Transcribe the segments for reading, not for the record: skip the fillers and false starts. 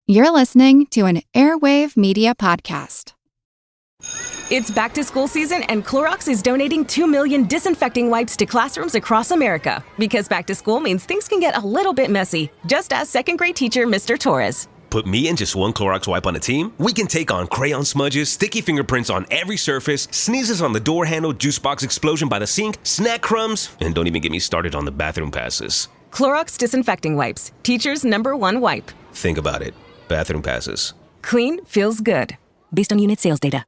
You're listening to an Airwave Media Podcast. It's back to school season, and Clorox is donating 2 million disinfecting wipes to classrooms across America. Because back to school means things can get a little bit messy. Just ask second grade teacher Mr. Torres. Put me and just one Clorox wipe on a team? We can take on crayon smudges, sticky fingerprints on every surface, sneezes on the door handle, juice box explosion by the sink, snack crumbs, and don't even get me started on the bathroom passes. Clorox disinfecting wipes. Teacher's #1 wipe. Think about it. Bathroom passes. Clean feels good. Based on unit sales data.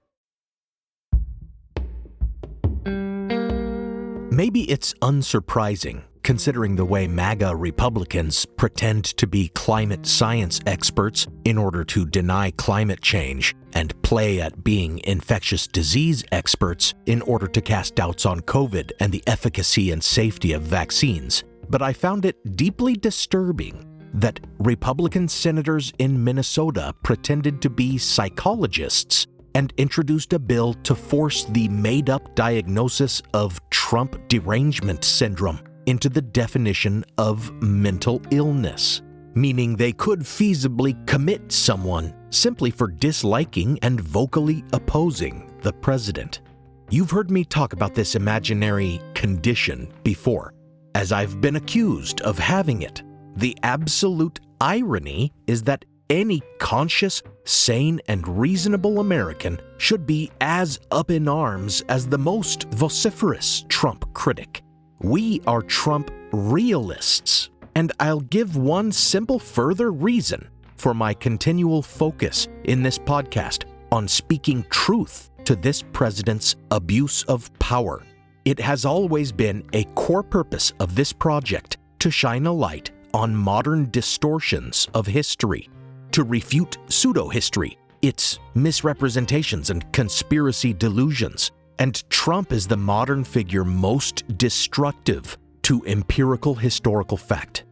Maybe it's unsurprising, considering the way MAGA Republicans pretend to be climate science experts in order to deny climate change and play at being infectious disease experts in order to cast doubts on COVID and the efficacy and safety of vaccines. But I found it deeply disturbing that Republican senators in Minnesota pretended to be psychologists and introduced a bill to force the made-up diagnosis of Trump derangement syndrome into the definition of mental illness, meaning they could feasibly commit someone simply for disliking and vocally opposing the president. You've heard me talk about this imaginary condition before, as I've been accused of having it. The absolute irony is that any conscious, sane, and reasonable American should be as up in arms as the most vociferous Trump critic. We are Trump realists, and I'll give one simple further reason for my continual focus in this podcast on speaking truth to this president's abuse of power. It has always been a core purpose of this project to shine a light on modern distortions of history, to refute pseudo-history, its misrepresentations and conspiracy delusions. And Trump is the modern figure most destructive to empirical historical fact.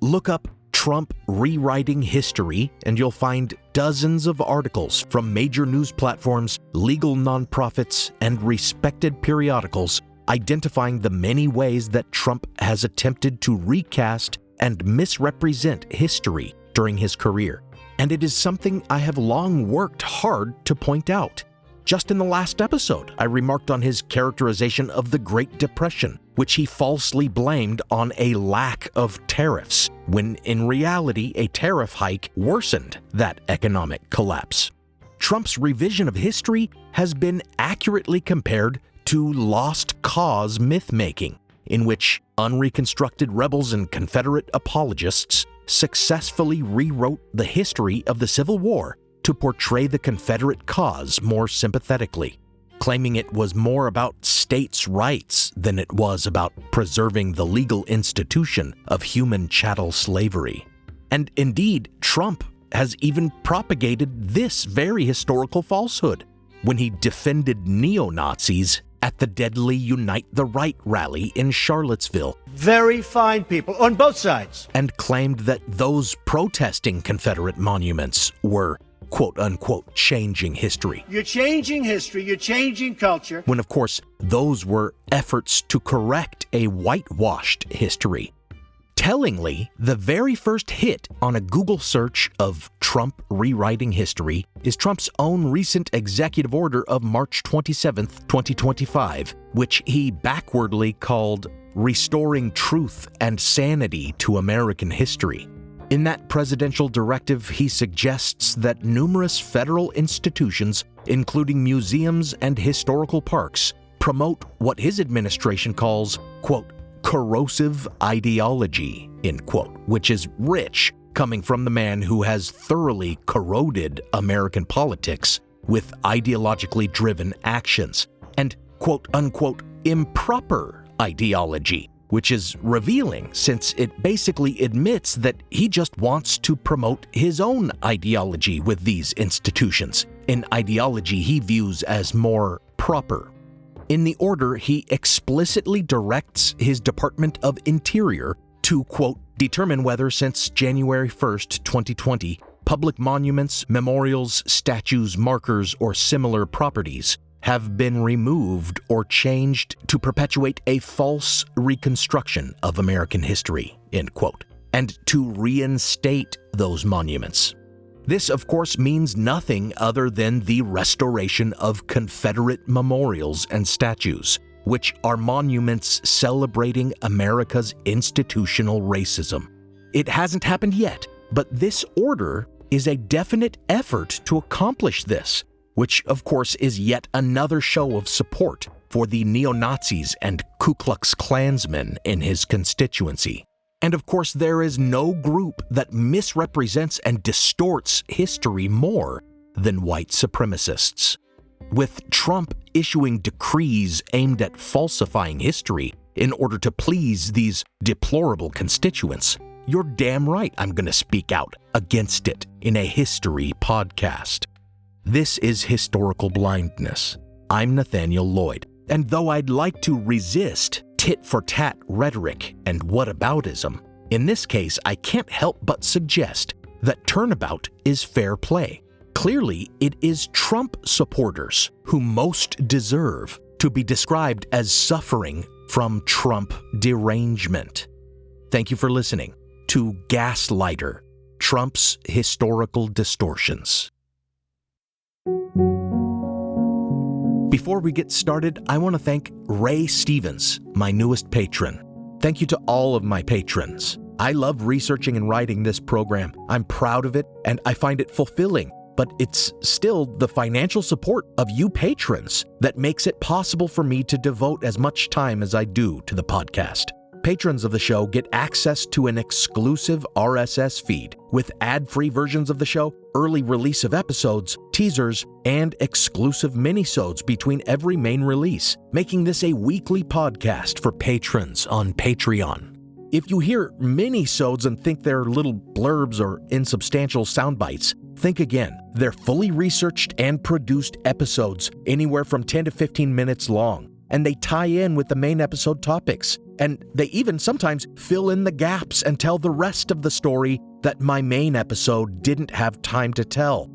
Look up Trump rewriting history and you'll find dozens of articles from major news platforms, legal nonprofits, and respected periodicals identifying the many ways that Trump has attempted to recast and misrepresent history during his career. And it is something I have long worked hard to point out. Just in the last episode, I remarked on his characterization of the Great Depression, which he falsely blamed on a lack of tariffs, when in reality a tariff hike worsened that economic collapse. Trump's revision of history has been accurately compared to lost cause myth-making, in which unreconstructed rebels and Confederate apologists successfully rewrote the history of the Civil War to portray the Confederate cause more sympathetically, claiming it was more about states' rights than it was about preserving the legal institution of human chattel slavery. And indeed, Trump has even propagated this very historical falsehood when he defended neo-Nazis at the deadly Unite the Right rally in Charlottesville. Very fine people on both sides. And claimed that those protesting Confederate monuments were, quote-unquote, changing history. You're changing history, you're changing culture. When, of course, those were efforts to correct a whitewashed history. Tellingly, the very first hit on a Google search of Trump rewriting history is Trump's own recent executive order of March 27, 2025, which he backwardly called Restoring Truth and Sanity to American History. In that presidential directive, he suggests that numerous federal institutions, including museums and historical parks, promote what his administration calls, quote, corrosive ideology, end quote, which is rich, coming from the man who has thoroughly corroded American politics with ideologically driven actions, and quote-unquote improper ideology, which is revealing since it basically admits that he just wants to promote his own ideology with these institutions, an ideology he views as more proper. In the order, he explicitly directs his Department of Interior to, quote, determine whether since January 1st, 2020, public monuments, memorials, statues, markers, or similar properties have been removed or changed to perpetuate a false reconstruction of American history, end quote, and to reinstate those monuments. This, of course, means nothing other than the restoration of Confederate memorials and statues, which are monuments celebrating America's institutional racism. It hasn't happened yet, but this order is a definite effort to accomplish this, which, of course, is yet another show of support for the neo-Nazis and Ku Klux Klansmen in his constituency. And of course, there is no group that misrepresents and distorts history more than white supremacists. With Trump issuing decrees aimed at falsifying history in order to please these deplorable constituents, you're damn right I'm going to speak out against it in a history podcast. This is Historical Blindness. I'm Nathaniel Lloyd, and though I'd like to resist tit-for-tat rhetoric and whataboutism, in this case I can't help but suggest that turnabout is fair play. Clearly, it is Trump supporters who most deserve to be described as suffering from Trump derangement. Thank you for listening to Gaslighter, Trump's Historical Distortions. Before we get started, I want to thank Ray Stevens, my newest patron. Thank you to all of my patrons. I love researching and writing this program. I'm proud of it, and I find it fulfilling, but it's still the financial support of you patrons that makes it possible for me to devote as much time as I do to the podcast. Patrons of the show get access to an exclusive RSS feed with ad-free versions of the show, early release of episodes, teasers, and exclusive minisodes between every main release, making this a weekly podcast for patrons on Patreon. If you hear minisodes and think they're little blurbs or insubstantial sound bites, think again. They're fully researched and produced episodes, anywhere from 10 to 15 minutes long, and they tie in with the main episode topics. And they even sometimes fill in the gaps and tell the rest of the story that my main episode didn't have time to tell.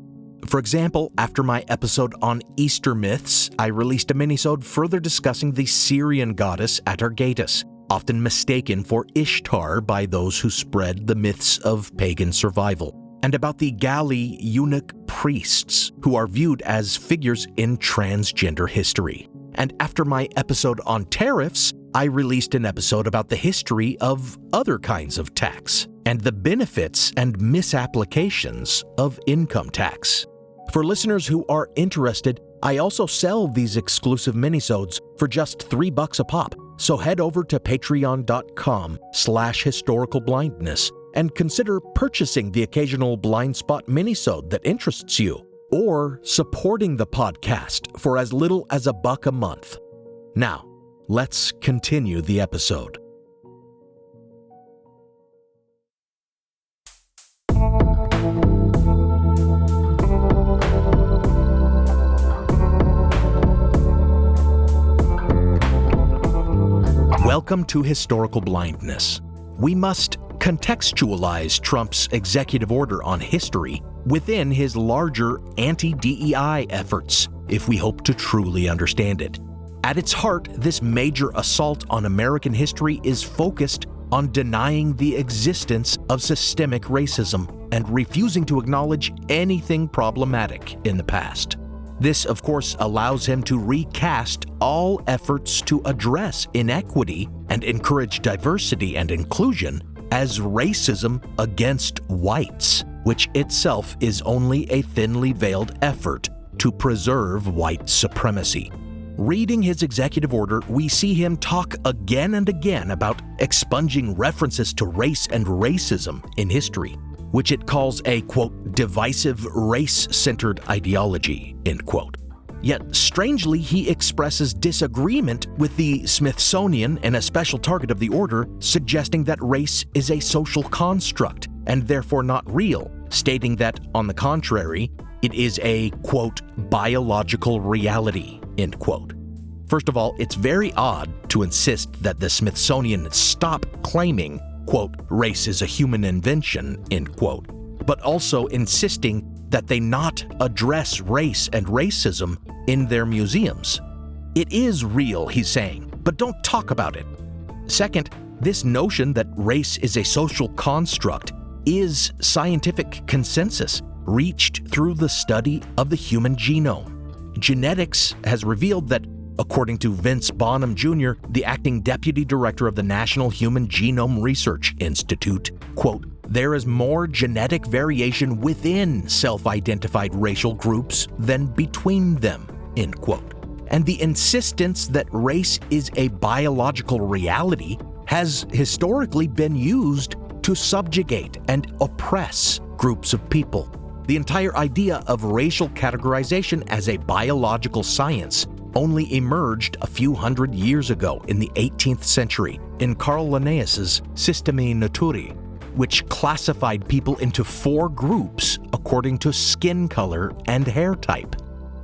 For example, after my episode on Easter myths, I released a minisode further discussing the Syrian goddess Atargatis, often mistaken for Ishtar by those who spread the myths of pagan survival, and about the galley eunuch priests, who are viewed as figures in transgender history. And after my episode on tariffs, I released an episode about the history of other kinds of tax and the benefits and misapplications of income tax. For listeners who are interested, I also sell these exclusive minisodes for just $3 a pop. So head over to patreon.com/historicalblindness and consider purchasing the occasional blind spot minisode that interests you, or supporting the podcast for as little as $1 a month. Now, let's continue the episode. Welcome to Historical Blindness. We must contextualize Trump's executive order on history within his larger anti-DEI efforts if we hope to truly understand it. At its heart, this major assault on American history is focused on denying the existence of systemic racism and refusing to acknowledge anything problematic in the past. This, of course, allows him to recast all efforts to address inequity and encourage diversity and inclusion as racism against whites, which itself is only a thinly veiled effort to preserve white supremacy. Reading his executive order, we see him talk again and again about expunging references to race and racism in history, which it calls a, quote, divisive race-centered ideology, end quote. Yet, strangely, he expresses disagreement with the Smithsonian and a special target of the order, suggesting that race is a social construct and therefore not real, stating that, on the contrary, it is a, quote, biological reality, end quote. First of all, it's very odd to insist that the Smithsonian stop claiming, quote, race is a human invention, end quote, but also insisting that they not address race and racism in their museums. It is real, he's saying, but don't talk about it. Second, this notion that race is a social construct is scientific consensus, reached through the study of the human genome. Genetics has revealed that, according to Vince Bonham Jr., the acting deputy director of the National Human Genome Research Institute, quote, "There is more genetic variation within self-identified racial groups than between them," end quote. And the insistence that race is a biological reality has historically been used to subjugate and oppress groups of people. The entire idea of racial categorization as a biological science only emerged a few hundred years ago in the 18th century in Carl Linnaeus's Systemae Naturae, which classified people into 4 groups according to skin color and hair type.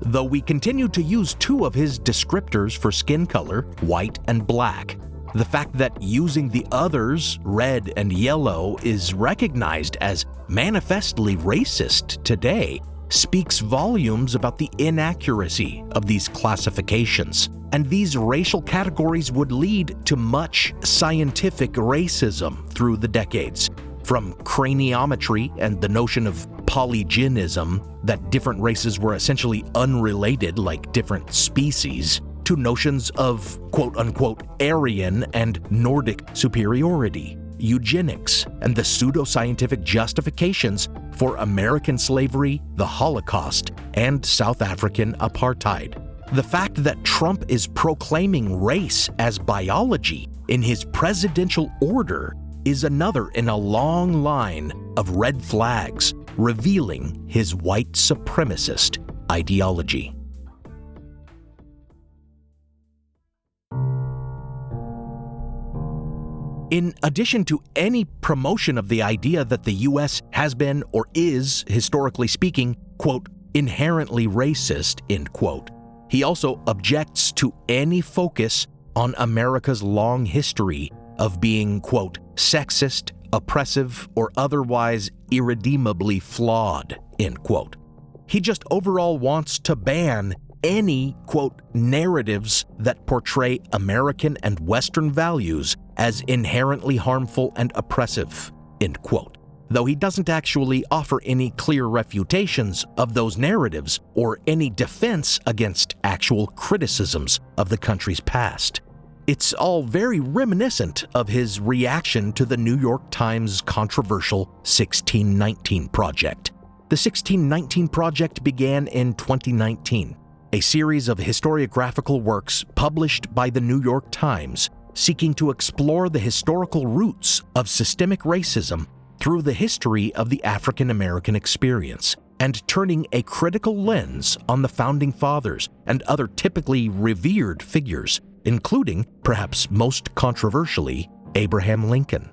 Though we continue to use 2 of his descriptors for skin color, white and black, the fact that using the others, red and yellow, is recognized as manifestly racist today speaks volumes about the inaccuracy of these classifications. And these racial categories would lead to much scientific racism through the decades, from craniometry and the notion of polygenism, that different races were essentially unrelated like different species, to notions of quote-unquote Aryan and Nordic superiority, eugenics, and the pseudoscientific justifications for American slavery, the Holocaust, and South African apartheid. The fact that Trump is proclaiming race as biology in his presidential order is another in a long line of red flags revealing his white supremacist ideology. In addition to any promotion of the idea that the U.S. has been or is, historically speaking, quote, inherently racist, end quote, he also objects to any focus on America's long history of being, quote, sexist, oppressive, or otherwise irredeemably flawed, end quote. He just overall wants to ban any, quote, narratives that portray American and Western values as inherently harmful and oppressive, end quote. Though he doesn't actually offer any clear refutations of those narratives or any defense against actual criticisms of the country's past. It's all very reminiscent of his reaction to the New York Times' controversial 1619 Project. The 1619 Project began in 2019, a series of historiographical works published by the New York Times seeking to explore the historical roots of systemic racism through the history of the African American experience, and turning a critical lens on the Founding Fathers and other typically revered figures, including, perhaps most controversially, Abraham Lincoln.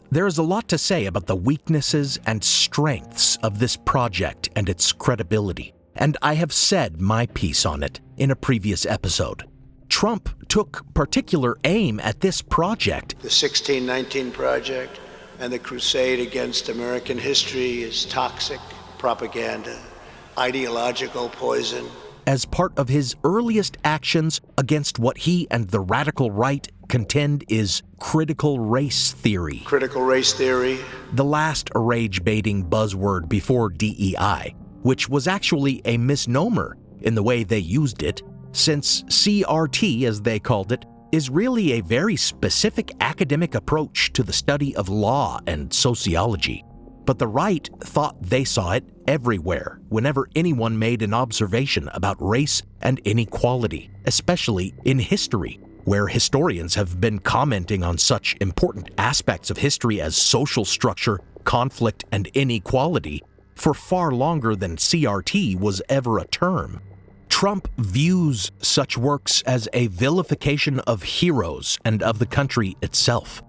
There is a lot to say about the weaknesses and strengths of this project and its credibility, and I have said my piece on it in a previous episode. Trump took particular aim at this project. The 1619 Project and the crusade against American history is toxic propaganda, ideological poison, as part of his earliest actions against what he and the radical right contend is critical race theory. Critical race theory. The last rage-baiting buzzword before DEI, which was actually a misnomer in the way they used it, since CRT, as they called it, is really a very specific academic approach to the study of law and sociology. But the right thought they saw it everywhere whenever anyone made an observation about race and inequality, especially in history, where historians have been commenting on such important aspects of history as social structure, conflict, and inequality for far longer than CRT was ever a term. Trump views such works as a vilification of heroes and of the country itself.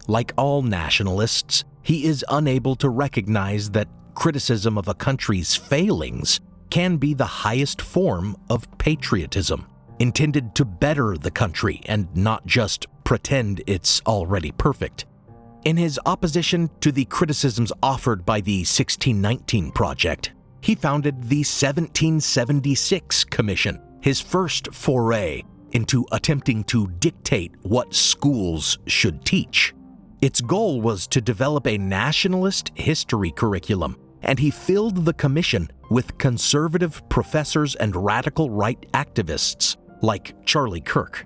Like all nationalists, he is unable to recognize that criticism of a country's failings can be the highest form of patriotism, intended to better the country and not just pretend it's already perfect. In his opposition to the criticisms offered by the 1619 Project, he founded the 1776 Commission, his first foray into attempting to dictate what schools should teach. Its goal was to develop a nationalist history curriculum and he filled the commission with conservative professors and radical right activists like Charlie Kirk.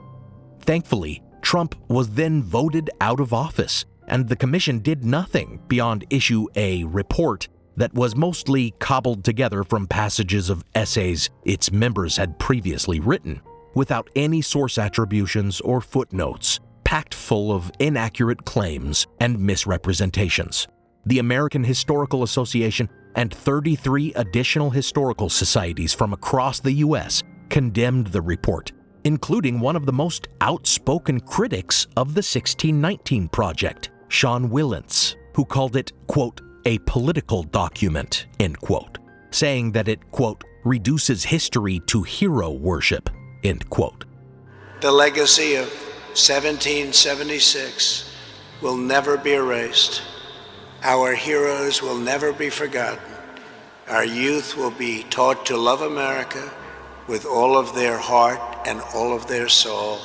Thankfully, Trump was then voted out of office, and the commission did nothing beyond issue a report that was mostly cobbled together from passages of essays its members had previously written, without any source attributions or footnotes, packed full of inaccurate claims and misrepresentations. The American Historical Association and 33 additional historical societies from across the U.S. condemned the report, including one of the most outspoken critics of the 1619 Project, Sean Willents, who called it, quote, a political document, end quote, saying that it, quote, reduces history to hero worship, end quote. The legacy of 1776 will never be erased. Our heroes will never be forgotten. Our youth will be taught to love America with all of their heart and all of their soul.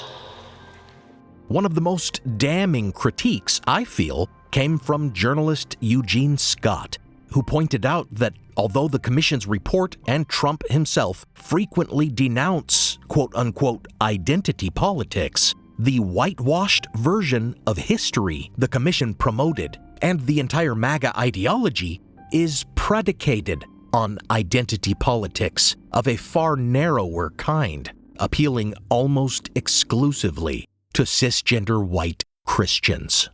One of the most damning critiques, I feel, came from journalist Eugene Scott, who pointed out that although the commission's report and Trump himself frequently denounce quote-unquote identity politics, the whitewashed version of history the commission promoted and the entire MAGA ideology is predicated on identity politics of a far narrower kind, appealing almost exclusively to cisgender white Christians.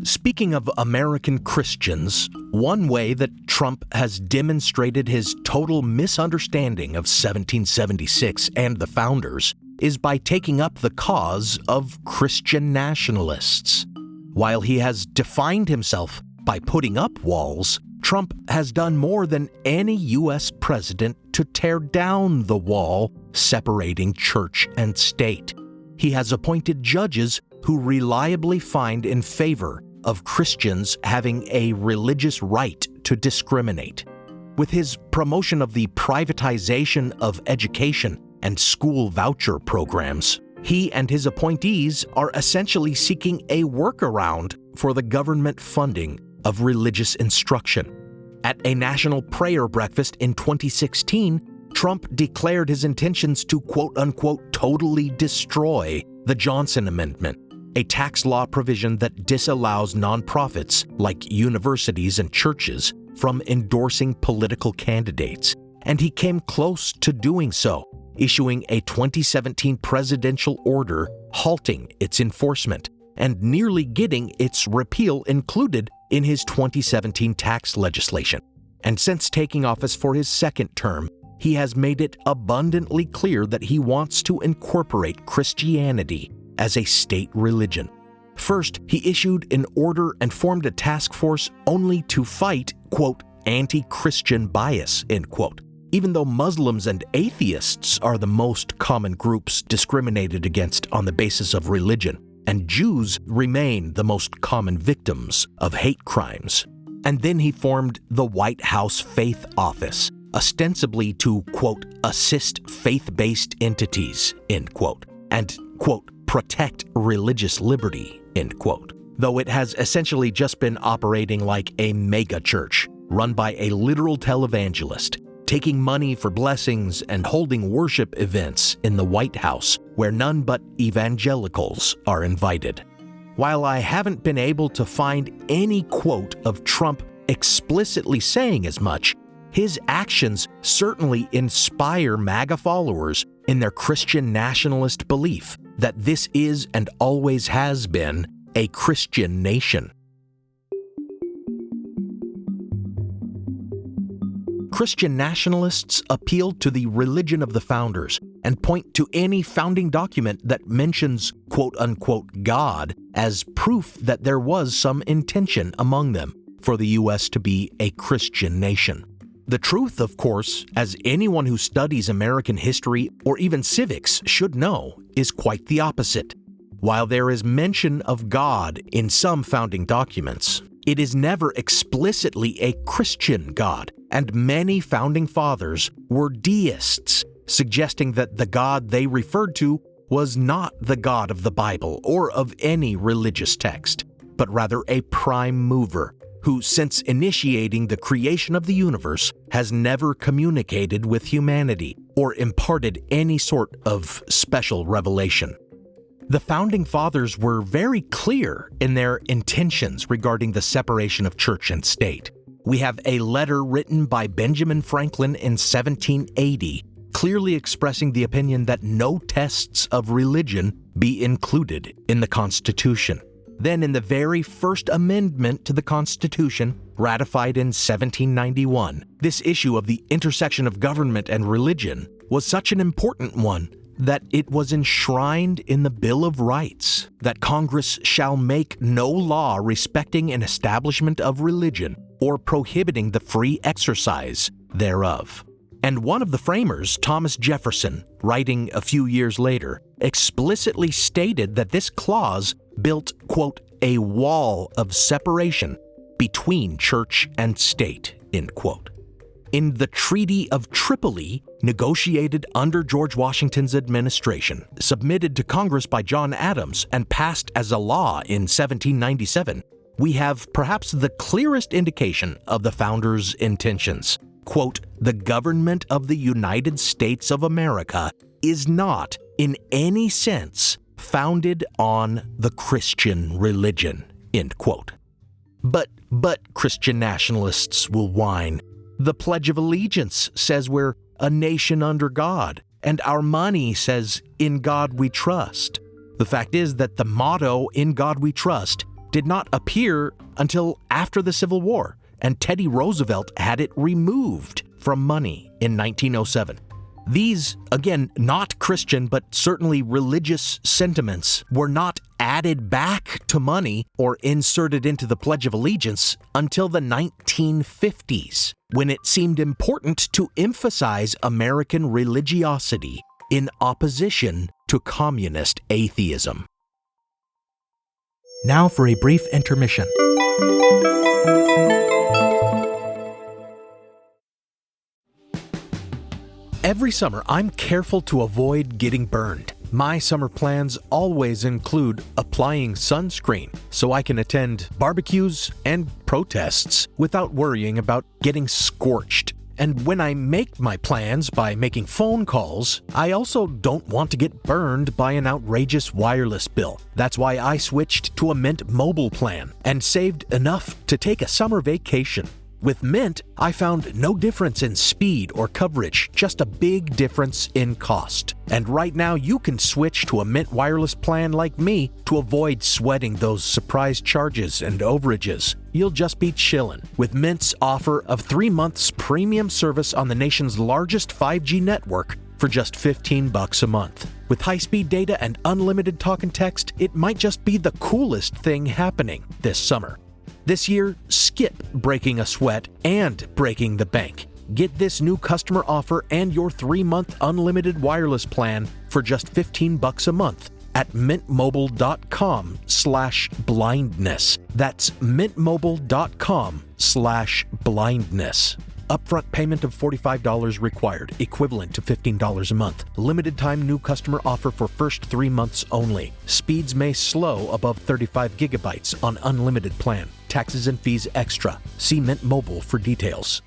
Speaking of American Christians, one way that Trump has demonstrated his total misunderstanding of 1776 and the founders is by taking up the cause of Christian nationalists. While he has defined himself by putting up walls, Trump has done more than any U.S. president to tear down the wall separating church and state. He has appointed judges who reliably find in favor of Christians having a religious right to discriminate. With his promotion of the privatization of education and school voucher programs, he and his appointees are essentially seeking a workaround for the government funding of religious instruction. At a national prayer breakfast in 2016, Trump declared his intentions to quote-unquote totally destroy the Johnson Amendment, a tax law provision that disallows nonprofits like universities and churches from endorsing political candidates, and he came close to doing so, issuing a 2017 presidential order halting its enforcement and nearly getting its repeal included in his 2017 tax legislation. And since taking office for his second term, he has made it abundantly clear that he wants to incorporate Christianity as a state religion. First, he issued an order and formed a task force only to fight, quote, anti-Christian bias, end quote, even though Muslims and atheists are the most common groups discriminated against on the basis of religion, and Jews remain the most common victims of hate crimes. And then he formed the White House Faith Office, ostensibly to, quote, assist faith-based entities, end quote, and, quote, protect religious liberty, end quote, though it has essentially just been operating like a mega church run by a literal televangelist, taking money for blessings and holding worship events in the White House where none but evangelicals are invited. While I haven't been able to find any quote of Trump explicitly saying as much, his actions certainly inspire MAGA followers in their Christian nationalist belief that this is and always has been a Christian nation. Christian nationalists appeal to the religion of the founders and point to any founding document that mentions quote-unquote God as proof that there was some intention among them for the U.S. to be a Christian nation. The truth, of course, as anyone who studies American history or even civics should know, is quite the opposite. While there is mention of God in some founding documents, it is never explicitly a Christian God, and many founding fathers were deists, suggesting that the God they referred to was not the God of the Bible or of any religious text, but rather a prime mover who, since initiating the creation of the universe, has never communicated with humanity or imparted any sort of special revelation. The Founding Fathers were very clear in their intentions regarding the separation of church and state. We have a letter written by Benjamin Franklin in 1780, clearly expressing the opinion that no tests of religion be included in the Constitution. Then, in the very first amendment to the Constitution, ratified in 1791, this issue of the intersection of government and religion was such an important one that it was enshrined in the Bill of Rights, that Congress shall make no law respecting an establishment of religion or prohibiting the free exercise thereof. And one of the framers, Thomas Jefferson, writing a few years later, explicitly stated that this clause built, quote, a wall of separation between church and state, end quote. In the Treaty of Tripoli, negotiated under George Washington's administration, submitted to Congress by John Adams, and passed as a law in 1797, we have perhaps the clearest indication of the founders' intentions. Quote, the government of the United States of America is not, in any sense, founded on the Christian religion, end quote. But Christian nationalists will whine. The Pledge of Allegiance says we're a nation under God, and our money says, in God we trust. The fact is that the motto, in God we trust, did not appear until after the Civil War, and Teddy Roosevelt had it removed from money in 1907. These, again, not Christian but certainly religious sentiments were not added back to money or inserted into the Pledge of Allegiance until the 1950s, when it seemed important to emphasize American religiosity in opposition to communist atheism. Now for a brief intermission. Every summer, I'm careful to avoid getting burned. My summer plans always include applying sunscreen so I can attend barbecues and protests without worrying about getting scorched. And when I make my plans by making phone calls, I also don't want to get burned by an outrageous wireless bill. That's why I switched to a Mint Mobile plan and saved enough to take a summer vacation. With Mint, I found no difference in speed or coverage, just a big difference in cost. And right now you can switch to a Mint wireless plan like me to avoid sweating those surprise charges and overages. You'll just be chillin' with Mint's offer of 3 months premium service on the nation's largest 5G network for just $15 a month. With high-speed data and unlimited talk and text, it might just be the coolest thing happening this summer. This year, skip breaking a sweat and breaking the bank. Get this new customer offer and your 3-month unlimited wireless plan for just $15 a month at mintmobile.com/blindness. That's mintmobile.com/blindness. Upfront payment of $45 required, equivalent to $15 a month. Limited time new customer offer for first 3 months only. Speeds may slow above 35 gigabytes on unlimited plan. Taxes and fees extra. See Mint Mobile for details.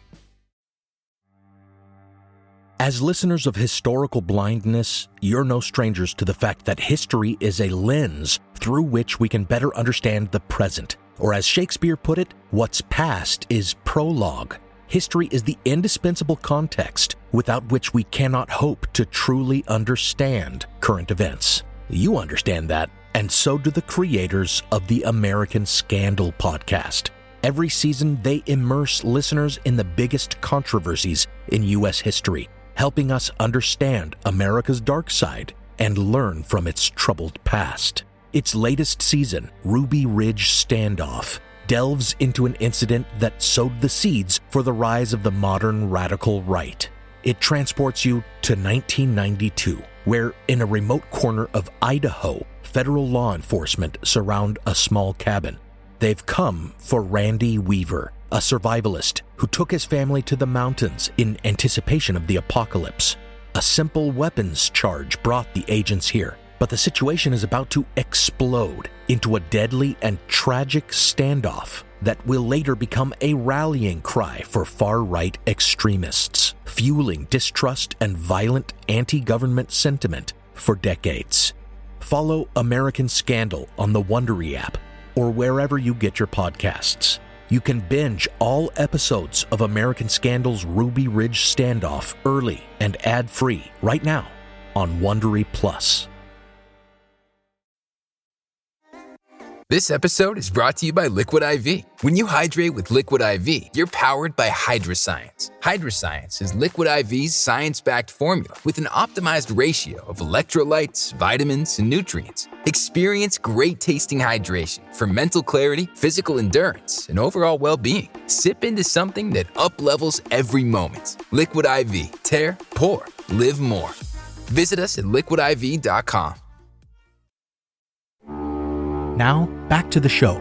As listeners of Historical Blindness, you're no strangers to the fact that history is a lens through which we can better understand the present. Or as Shakespeare put it, what's past is prologue. History is the indispensable context without which we cannot hope to truly understand current events. You understand that, and so do the creators of the American Scandal podcast. Every season, they immerse listeners in the biggest controversies in U.S. history, helping us understand America's dark side and learn from its troubled past. Its latest season, Ruby Ridge Standoff, delves into an incident that sowed the seeds for the rise of the modern radical right. It transports you to 1992, where in a remote corner of Idaho, federal law enforcement surround a small cabin. They've come for Randy Weaver, a survivalist who took his family to the mountains in anticipation of the apocalypse. A simple weapons charge brought the agents here, But the situation is about to explode into a deadly and tragic standoff that will later become a rallying cry for far-right extremists, fueling distrust and violent anti-government sentiment for decades. Follow American Scandal on the Wondery app or wherever you get your podcasts. You can binge all episodes of American Scandal's Ruby Ridge standoff early and ad-free right now on Wondery Plus. This episode is brought to you by Liquid IV. When you hydrate with Liquid IV, you're powered by Hydroscience. Hydroscience is Liquid IV's science-backed formula with an optimized ratio of electrolytes, vitamins, and nutrients. Experience great-tasting hydration for mental clarity, physical endurance, and overall well-being. Sip into something that up-levels every moment. Liquid IV. Tear, pour, live more. Visit us at liquidiv.com. Now, back to the show.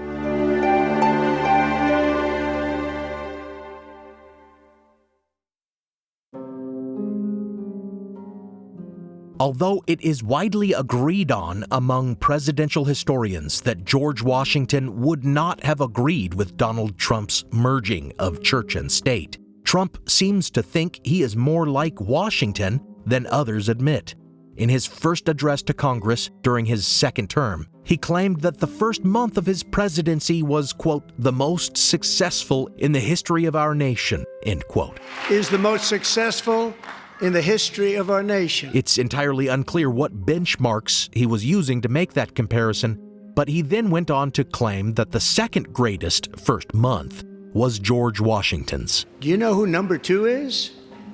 Although it is widely agreed on among presidential historians that George Washington would not have agreed with Donald Trump's merging of church and state, Trump seems to think he is more like Washington than others admit. In his first address to Congress during his second term, he claimed that the first month of his presidency was, quote, the most successful in the history of our nation, end quote. Is the most successful in the history of our nation. It's entirely unclear what benchmarks he was using to make that comparison, but he then went on to claim that the second greatest first month was George Washington's. Do you know who number 2 is?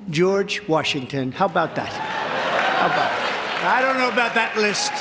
George Washington. How about that? How about that? I don't know about that list,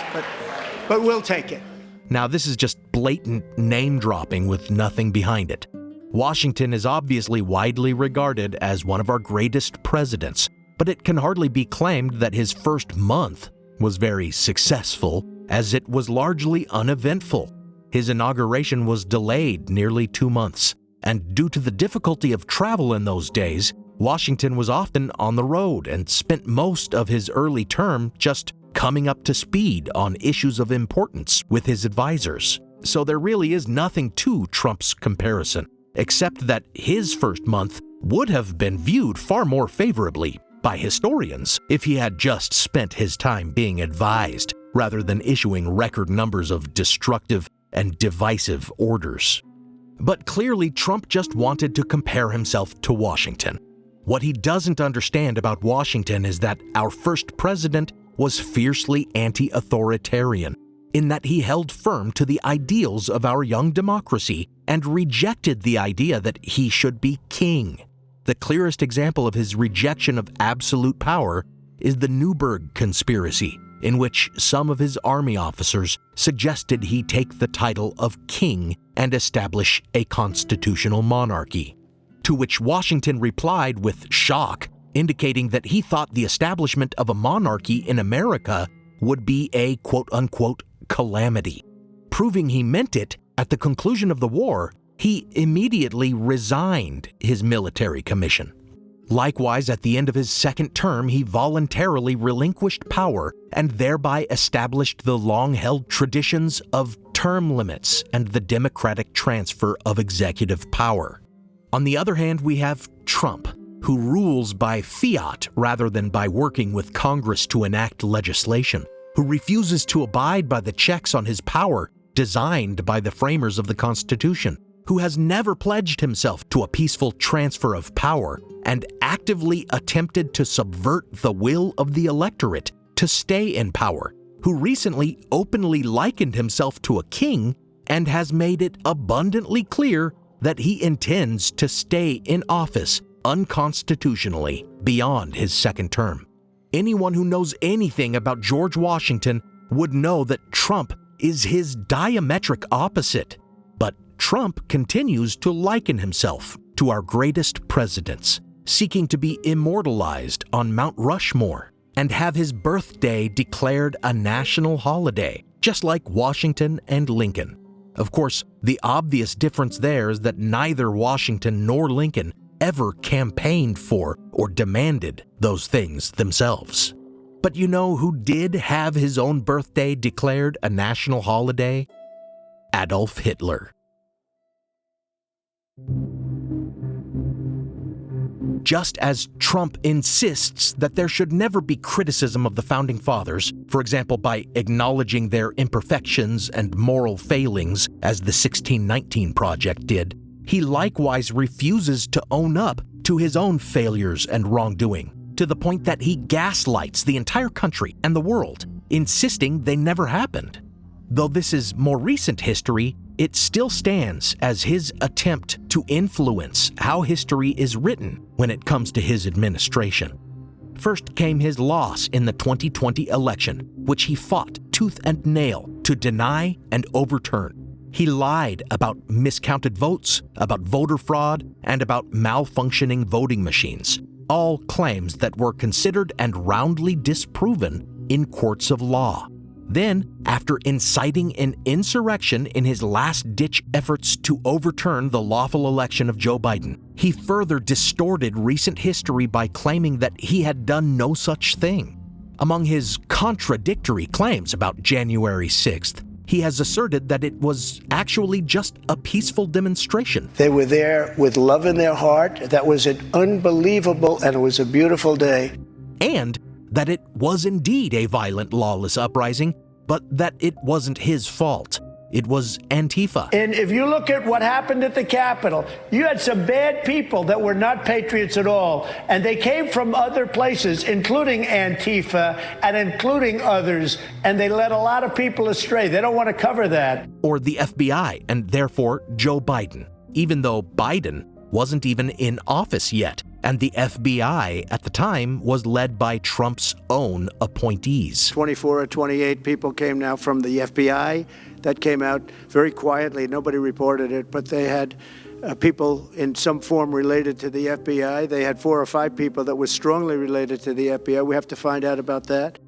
but we'll take it. Now, this is just blatant name-dropping with nothing behind it. Washington is obviously widely regarded as one of our greatest presidents, but it can hardly be claimed that his first month was very successful, as it was largely uneventful. His inauguration was delayed nearly 2 months, and due to the difficulty of travel in those days, Washington was often on the road and spent most of his early term just coming up to speed on issues of importance with his advisors. So there really is nothing to Trump's comparison, except that his first month would have been viewed far more favorably by historians if he had just spent his time being advised rather than issuing record numbers of destructive and divisive orders. But clearly, Trump just wanted to compare himself to Washington. What he doesn't understand about Washington is that our first president was fiercely anti-authoritarian, in that he held firm to the ideals of our young democracy and rejected the idea that he should be king. The clearest example of his rejection of absolute power is the Newburgh Conspiracy, in which some of his army officers suggested he take the title of king and establish a constitutional monarchy. To which Washington replied with shock, indicating that he thought the establishment of a monarchy in America would be a quote-unquote calamity. Proving he meant it, at the conclusion of the war, he immediately resigned his military commission. Likewise, at the end of his second term, he voluntarily relinquished power and thereby established the long-held traditions of term limits and the democratic transfer of executive power. On the other hand, we have Trump, who rules by fiat rather than by working with Congress to enact legislation, who refuses to abide by the checks on his power designed by the framers of the Constitution, who has never pledged himself to a peaceful transfer of power and actively attempted to subvert the will of the electorate to stay in power, who recently openly likened himself to a king and has made it abundantly clear that he intends to stay in office unconstitutionally beyond his second term. Anyone who knows anything about George Washington would know that Trump is his diametric opposite. But Trump continues to liken himself to our greatest presidents, seeking to be immortalized on Mount Rushmore and have his birthday declared a national holiday, just like Washington and Lincoln. Of course, the obvious difference there is that neither Washington nor Lincoln ever campaigned for or demanded those things themselves. But you know who did have his own birthday declared a national holiday? Adolf Hitler. Just as Trump insists that there should never be criticism of the Founding Fathers, for example by acknowledging their imperfections and moral failings as the 1619 Project did, he likewise refuses to own up to his own failures and wrongdoing, to the point that he gaslights the entire country and the world, insisting they never happened. Though this is more recent history, it still stands as his attempt to influence how history is written when it comes to his administration. First came his loss in the 2020 election, which he fought tooth and nail to deny and overturn. He lied about miscounted votes, about voter fraud, and about malfunctioning voting machines, all claims that were considered and roundly disproven in courts of law. Then, after inciting an insurrection in his last-ditch efforts to overturn the lawful election of Joe Biden, he further distorted recent history by claiming that he had done no such thing. Among his contradictory claims about January 6th, he has asserted that it was actually just a peaceful demonstration. They were there with love in their heart. That was an unbelievable and it was a beautiful day. And that it was indeed a violent, lawless uprising, but that it wasn't his fault. It was Antifa. And if you look at what happened at the Capitol, you had some bad people that were not patriots at all. And they came from other places, including Antifa and including others. And they led a lot of people astray. They don't want to cover that. Or the FBI, and therefore Joe Biden, even though Biden wasn't even in office yet, and the FBI at the time was led by Trump's own appointees. 24 or 28 people came now from the FBI. That came out very quietly. Nobody reported it, but they had people in some form related to the FBI. They had 4 or 5 people that were strongly related to the FBI. We have to find out about that.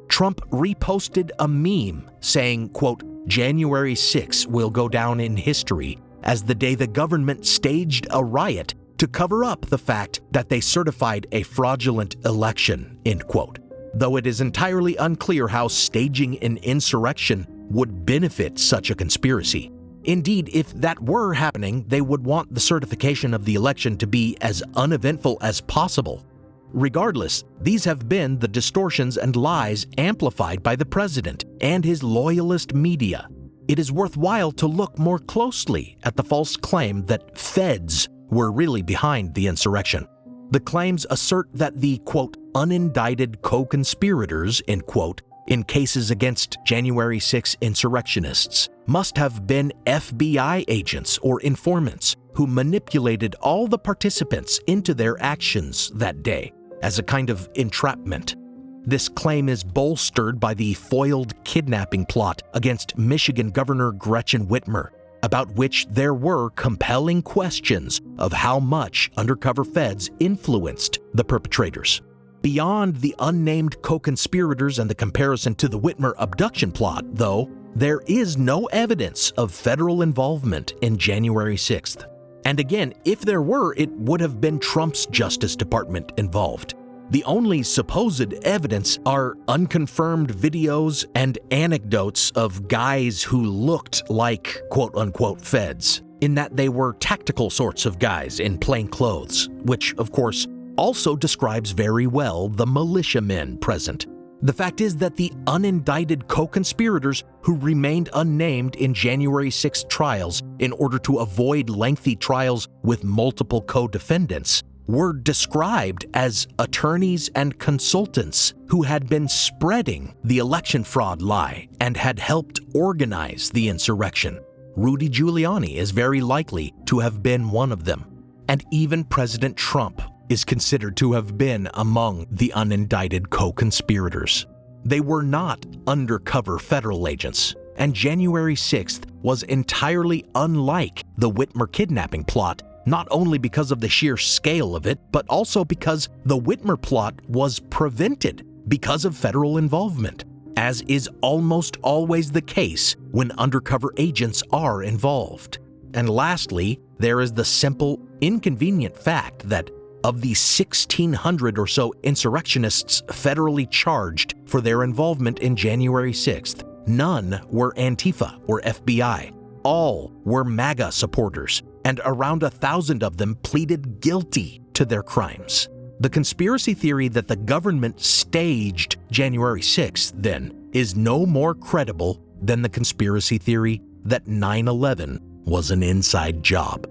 Trump reposted a meme saying, quote, January 6 will go down in history as the day the government staged a riot to cover up the fact that they certified a fraudulent election, end quote. Though it is entirely unclear how staging an insurrection would benefit such a conspiracy. Indeed, if that were happening, they would want the certification of the election to be as uneventful as possible. Regardless, these have been the distortions and lies amplified by the president and his loyalist media. It is worthwhile to look more closely at the false claim that feds were really behind the insurrection. The claims assert that the, quote, unindicted co-conspirators, end quote, in cases against January 6 insurrectionists must have been FBI agents or informants who manipulated all the participants into their actions that day as a kind of entrapment. This claim is bolstered by the foiled kidnapping plot against Michigan Governor Gretchen Whitmer, about which there were compelling questions of how much undercover feds influenced the perpetrators. Beyond the unnamed co-conspirators and the comparison to the Whitmer abduction plot, though, there is no evidence of federal involvement in January 6th. And again, if there were, it would have been Trump's Justice Department involved. The only supposed evidence are unconfirmed videos and anecdotes of guys who looked like quote-unquote feds, in that they were tactical sorts of guys in plain clothes, which, of course, also describes very well the militiamen present. The fact is that the unindicted co-conspirators who remained unnamed in January 6 trials in order to avoid lengthy trials with multiple co-defendants were described as attorneys and consultants who had been spreading the election fraud lie and had helped organize the insurrection. Rudy Giuliani is very likely to have been one of them. And even President Trump is considered to have been among the unindicted co-conspirators. They were not undercover federal agents, and January 6th was entirely unlike the Whitmer kidnapping plot, not only because of the sheer scale of it, but also because the Whitmer plot was prevented because of federal involvement, as is almost always the case when undercover agents are involved. And lastly, there is the simple, inconvenient fact that of the 1,600 or so insurrectionists federally charged for their involvement in January 6th, none were Antifa or FBI. All were MAGA supporters, and around 1,000 of them pleaded guilty to their crimes. The conspiracy theory that the government staged January 6th, then, is no more credible than the conspiracy theory that 9/11 was an inside job.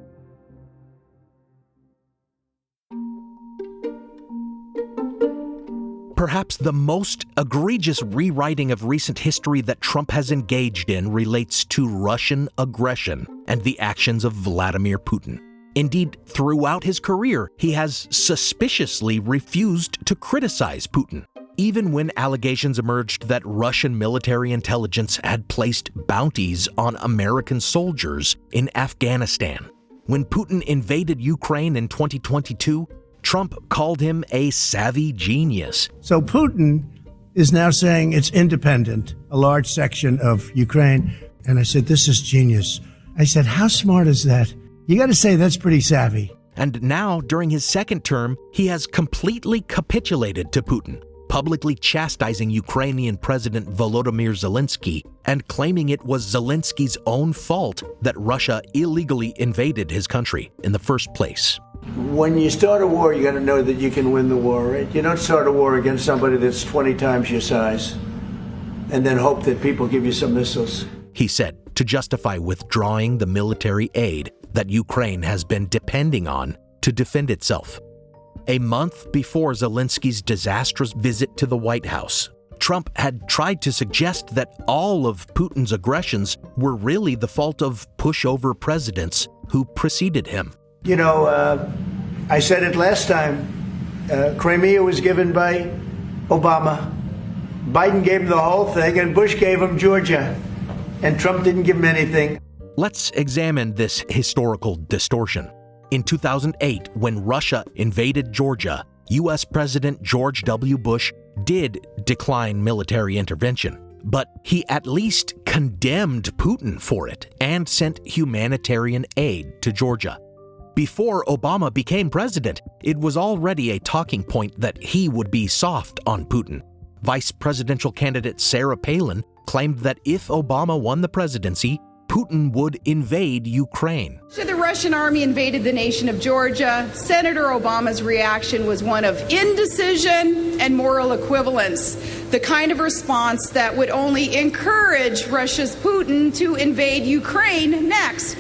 Perhaps the most egregious rewriting of recent history that Trump has engaged in relates to Russian aggression and the actions of Vladimir Putin. Indeed, throughout his career, he has suspiciously refused to criticize Putin, even when allegations emerged that Russian military intelligence had placed bounties on American soldiers in Afghanistan. When Putin invaded Ukraine in 2022, Trump called him a savvy genius. So Putin is now saying it's independent, a large section of Ukraine. And I said, this is genius. I said, how smart is that? You got to say that's pretty savvy. And now, during his second term, he has completely capitulated to Putin, publicly chastising Ukrainian President Volodymyr Zelensky and claiming it was Zelensky's own fault that Russia illegally invaded his country in the first place. When you start a war, you got to know that you can win the war, right? You don't start a war against somebody that's 20 times your size and then hope that people give you some missiles. He said, to justify withdrawing the military aid that Ukraine has been depending on to defend itself. A month before Zelensky's disastrous visit to the White House, Trump had tried to suggest that all of Putin's aggressions were really the fault of pushover presidents who preceded him. You know, I said it last time, Crimea was given by Obama. Biden gave him the whole thing, and Bush gave him Georgia. And Trump didn't give him anything. Let's examine this historical distortion. In 2008, when Russia invaded Georgia, U.S. President George W. Bush did decline military intervention, but he at least condemned Putin for it and sent humanitarian aid to Georgia. Before Obama became president, it was already a talking point that he would be soft on Putin. Vice presidential candidate Sarah Palin claimed that if Obama won the presidency, Putin would invade Ukraine. After the Russian army invaded the nation of Georgia, Senator Obama's reaction was one of indecision and moral equivalence, the kind of response that would only encourage Russia's Putin to invade Ukraine next.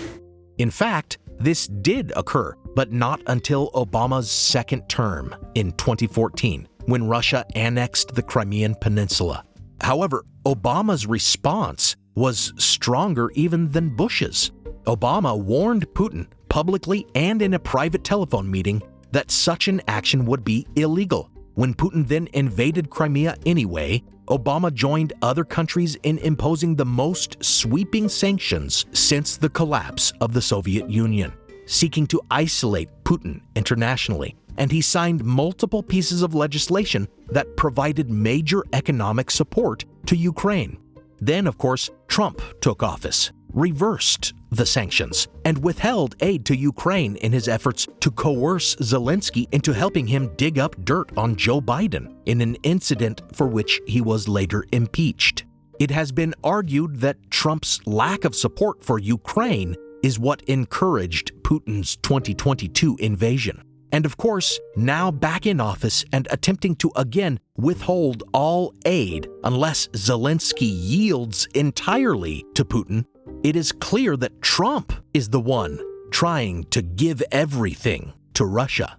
In fact, this did occur, but not until Obama's second term in 2014, when Russia annexed the Crimean Peninsula. However, Obama's response was stronger even than Bush's. Obama warned Putin publicly and in a private telephone meeting that such an action would be illegal. When Putin then invaded Crimea anyway, Obama joined other countries in imposing the most sweeping sanctions since the collapse of the Soviet Union, seeking to isolate Putin internationally. And he signed multiple pieces of legislation that provided major economic support to Ukraine. Then, of course, Trump took office, reversed the sanctions, and withheld aid to Ukraine in his efforts to coerce Zelensky into helping him dig up dirt on Joe Biden in an incident for which he was later impeached. It has been argued that Trump's lack of support for Ukraine is what encouraged Putin's 2022 invasion. And of course, now back in office and attempting to again withhold all aid unless Zelensky yields entirely to Putin, it is clear that Trump is the one trying to give everything to Russia.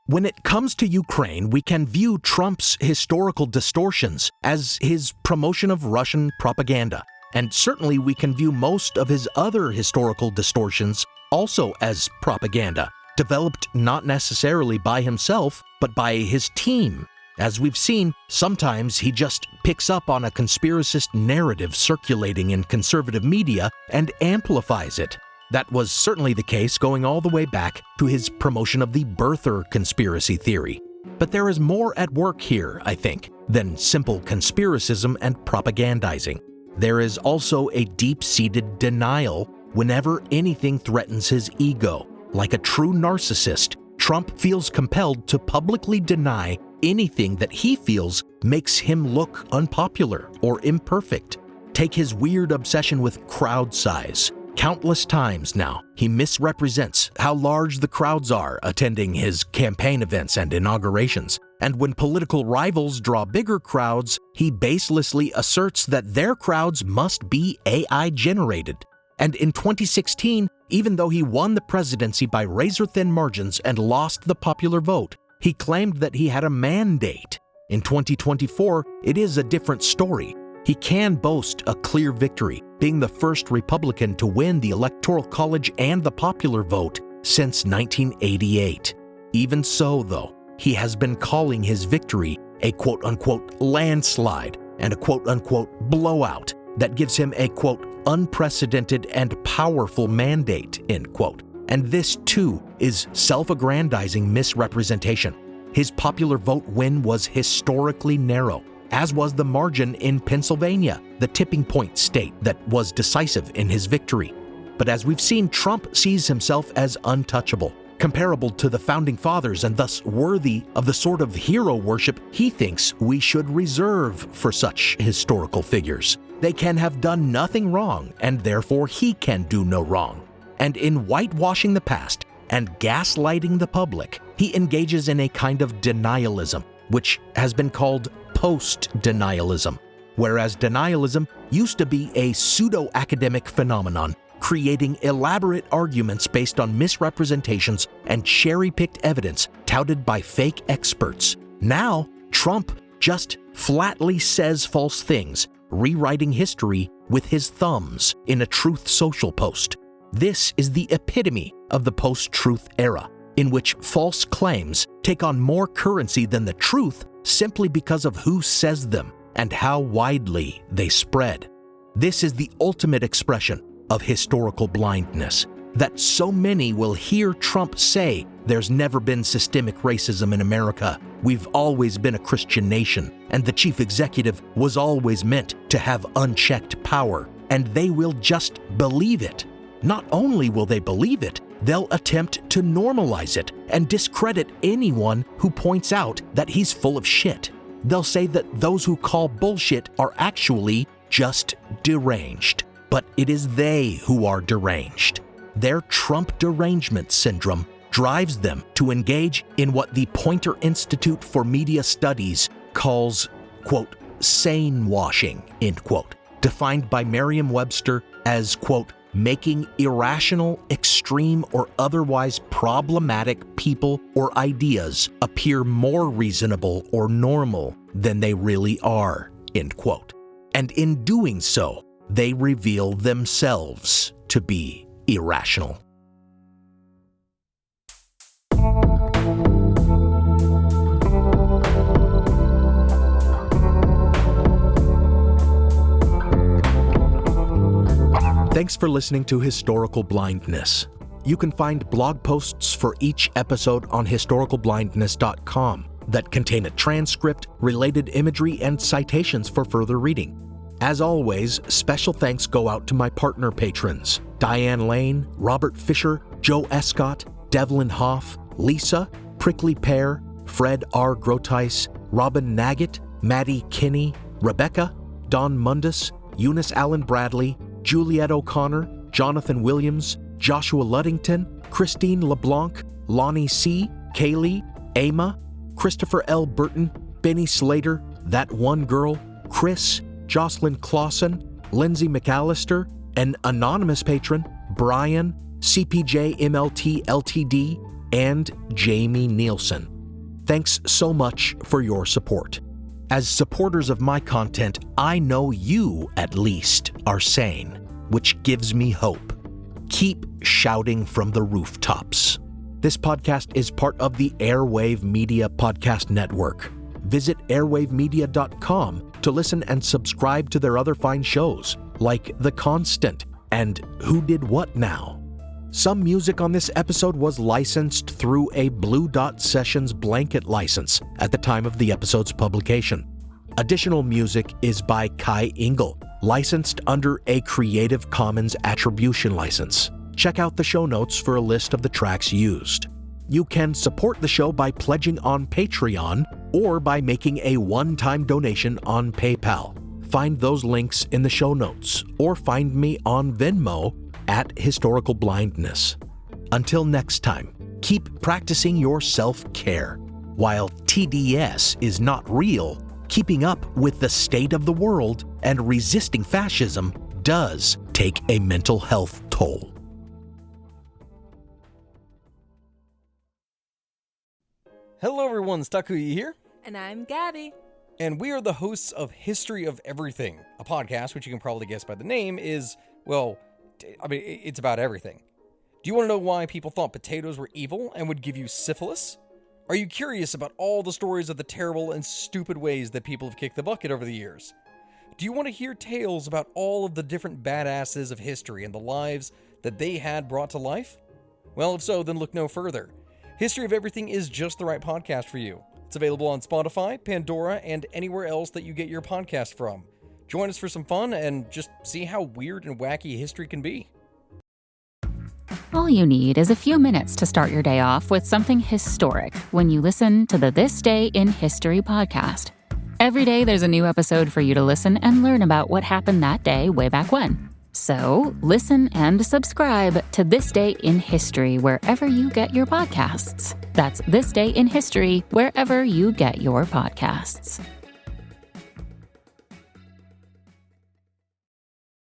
When it comes to Ukraine, we can view Trump's historical distortions as his promotion of Russian propaganda. And certainly we can view most of his other historical distortions also as propaganda, developed not necessarily by himself, but by his team. As we've seen, sometimes he just picks up on a conspiracist narrative circulating in conservative media and amplifies it. That was certainly the case going all the way back to his promotion of the birther conspiracy theory. But there is more at work here, I think, than simple conspiracism and propagandizing. there is also a deep-seated denial whenever anything threatens his ego. Like a true narcissist, Trump feels compelled to publicly deny anything that he feels makes him look unpopular or imperfect. Take his weird obsession with crowd size. Countless times now, he misrepresents how large the crowds are attending his campaign events and inaugurations. And when political rivals draw bigger crowds, he baselessly asserts that their crowds must be AI-generated. And in 2016, even though he won the presidency by razor-thin margins and lost the popular vote, he claimed that he had a mandate. In 2024, it is a different story. He can boast a clear victory, being the first Republican to win the Electoral College and the popular vote since 1988. Even so, though, he has been calling his victory a quote-unquote landslide and a quote-unquote blowout that gives him a quote unprecedented and powerful mandate, end quote. And this, too, is self-aggrandizing misrepresentation. His popular vote win was historically narrow, as was the margin in Pennsylvania, the tipping point state that was decisive in his victory. But as we've seen, Trump sees himself as untouchable, comparable to the Founding Fathers, and thus worthy of the sort of hero worship he thinks we should reserve for such historical figures. They can have done nothing wrong, and therefore he can do no wrong. And in whitewashing the past and gaslighting the public, he engages in a kind of denialism, which has been called post-denialism, whereas denialism used to be a pseudo-academic phenomenon, creating elaborate arguments based on misrepresentations and cherry-picked evidence touted by fake experts. Now, Trump just flatly says false things, rewriting history with his thumbs in a Truth Social post. This is the epitome of the post-truth era, in which false claims take on more currency than the truth simply because of who says them and how widely they spread. This is the ultimate expression of historical blindness, that so many will hear Trump say there's never been systemic racism in America, we've always been a Christian nation, and the chief executive was always meant to have unchecked power, and they will just believe it. Not only will they believe it, they'll attempt to normalize it and discredit anyone who points out that he's full of shit. They'll say that those who call bullshit are actually just deranged. But it is they who are deranged. Their Trump derangement syndrome drives them to engage in what the Poynter Institute for Media Studies calls, quote, sanewashing, end quote, defined by Merriam-Webster as, quote, making irrational, extreme, or otherwise problematic people or ideas appear more reasonable or normal than they really are, end quote. And in doing so, they reveal themselves to be irrational. Thanks for listening to Historical Blindness. You can find blog posts for each episode on historicalblindness.com that contain a transcript, related imagery, and citations for further reading. As always, special thanks go out to my partner patrons: Diane Lane, Robert Fisher, Joe Escott, Devlin Hoff, Lisa, Prickly Pear, Fred R. Groteis, Robin Naggett, Maddie Kinney, Rebecca, Don Mundus, Eunice Allen Bradley, Juliette O'Connor, Jonathan Williams, Joshua Luddington, Christine LeBlanc, Lonnie C., Kaylee, Ama, Christopher L. Burton, Benny Slater, That One Girl, Chris, Jocelyn Clausen, Lindsay McAllister, an anonymous patron, Brian, CPJ MLT Ltd, and Jamie Nielsen. Thanks so much for your support. As supporters of my content, I know you, at least, are sane, which gives me hope. Keep shouting from the rooftops. This podcast is part of the Airwave Media Podcast Network. Visit airwavemedia.com to listen and subscribe to their other fine shows, like The Constant and Who Did What Now. Some music on this episode was licensed through a Blue Dot Sessions blanket license at the time of the episode's publication. Additional music is by Kai Engel, licensed under a Creative Commons Attribution license. Check out the show notes for a list of the tracks used. You can support the show by pledging on Patreon or by making a one-time donation on PayPal. Find those links in the show notes or find me on Venmo at Historical Blindness. Until next time, keep practicing your self-care. While TDS is not real, keeping up with the state of the world and resisting fascism does take a mental health toll. Hello everyone, Takuya here. And I'm Gabby. And we are the hosts of History of Everything, a podcast which you can probably guess by the name is, it's about everything. Do you want to know why people thought potatoes were evil and would give you syphilis? Are you curious about all the stories of the terrible and stupid ways that people have kicked the bucket over the years? Do you want to hear tales about all of the different badasses of history and the lives that they had brought to life? Well, if so, then look no further. History of Everything is just the right podcast for you. It's available on Spotify, Pandora, and anywhere else that you get your podcast from. Join us for some fun and just see how weird and wacky history can be. All you need is a few minutes to start your day off with something historic when you listen to the This Day in History podcast. Every day there's a new episode for you to listen and learn about what happened that day way back when. So listen and subscribe to This Day in History wherever you get your podcasts. That's This Day in History wherever you get your podcasts.